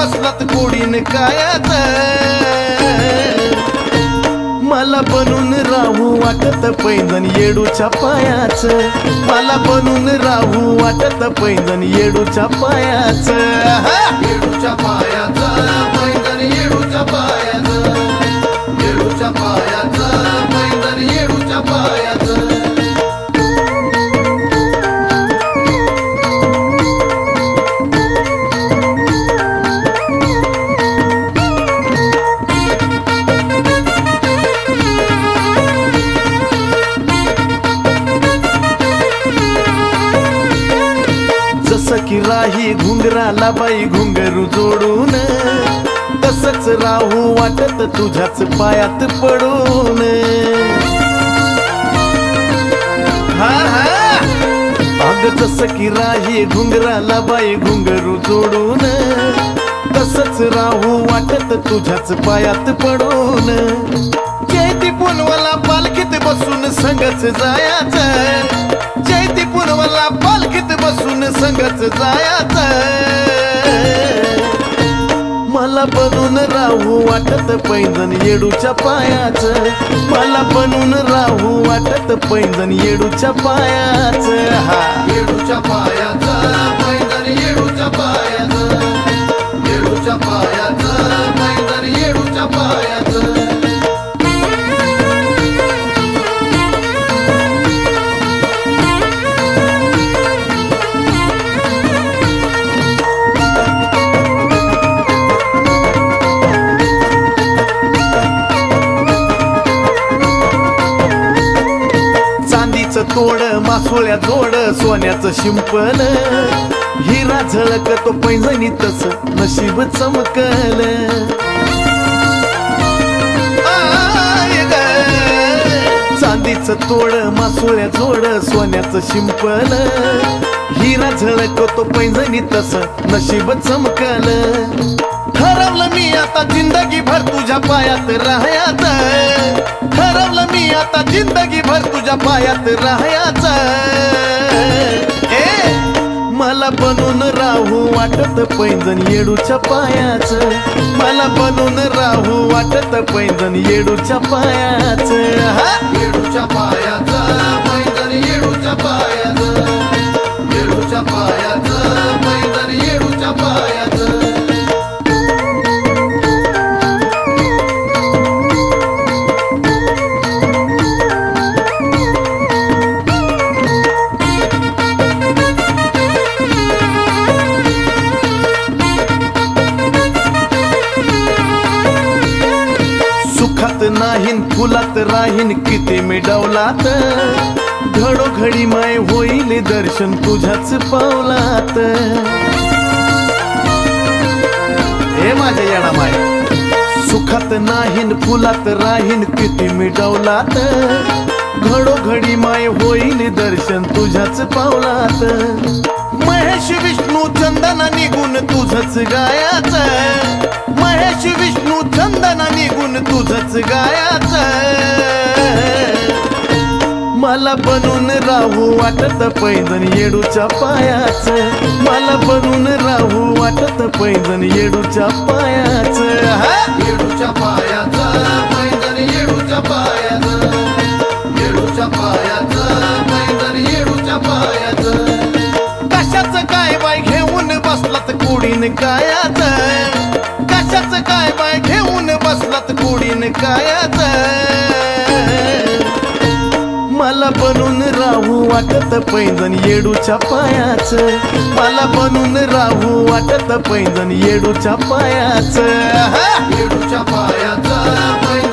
बसलात कोडीन कायात मला बनून राहू वाटत पैंजण येडूच्या पायाच मला बनून राहू वाटत पैंजण येडूच्या पायाच येडूच्या पायाच पैंजण येडूच्या पायाच येडूच्या पायाच पैंजण येडूच्या पायाच जसं की राही घुंगराला बाई घुंगरू जोडून तसंच राहू वाटत तुझ्याच पायात पडून अग जसं की राही घुंगराला बाई घुंगरू जोडून तसंच राहू वाटत तुझ्याच पायात पडून चैती पुनवाला पालखीत बसून संगच जायाचं चैती पुनवाला पालखीत बसून संगच जायाचं मला बनून राहू वाटत पैंजण येडूच्या पायाच मला बनून राहू वाटत पैंजण येडूच्या पायाच येडूच्या पायाच पैंजण येडूच्या पायाच येडूच्या पायाच पैंजण येडूच्या पायाच तोड मासोळ्या जोड सोन्याचं शिंपल हिरा झळकतो पैंजणी तस नशीब चमकल चांदीचं तोड मासोळ्या जोड सोन्याचं शिंपल हिरा झळकतो पैंजणी तस नशीब चमकल ठरवलं मी आता जिंदगी भर तुझ्या पायात राहायचं ठरवलं मी आता जिंदगी भर तुझ्या पायात राहायचं मला बनून राहू वाटत पैंजण येडूच्या पायाच मला बनून राहू वाटत पैंजण येडूच्या पायाच येडूच्या पायाच पैंजण येडूच्या पायाच येडूच्या पायाच पैंजण येडूच्या पायाच सुखात नाहीन फुलात राहीन किती मिडवलात घडोघडी माय होईल दर्शन तुझ्याच पावलात हे माझ्या येणा माय सुखात नाहीन फुलात राहीन किती मिडवलात घडोघडी माय होईल दर्शन तुझ्याच पावलात महेश विष्णू चंदना निघून तुझंच गायाचं महेश विष्णू चंदना निघून तुझंच गायाचं मला बनून राहू वाटत पैंजण येडूच्या पायाच मला बनून राहू वाटत पैंजण येडूच्या पायाच येडूच्या पायाच पैंजण येडूच्या पायाच येडूच्या पायाच पैंजण येडूच्या पायाच कशाच काय बाय घेऊन बसलात कोडीन कायाच कशाच काय बाय घेऊन बसलात कोडीन कायाच मला बनून राहू वाटत पैंजण येडूच्या पायाच मला बनून राहू वाटत पैंजण येडूच्या पायाच येडूच्या पायाच पैंजण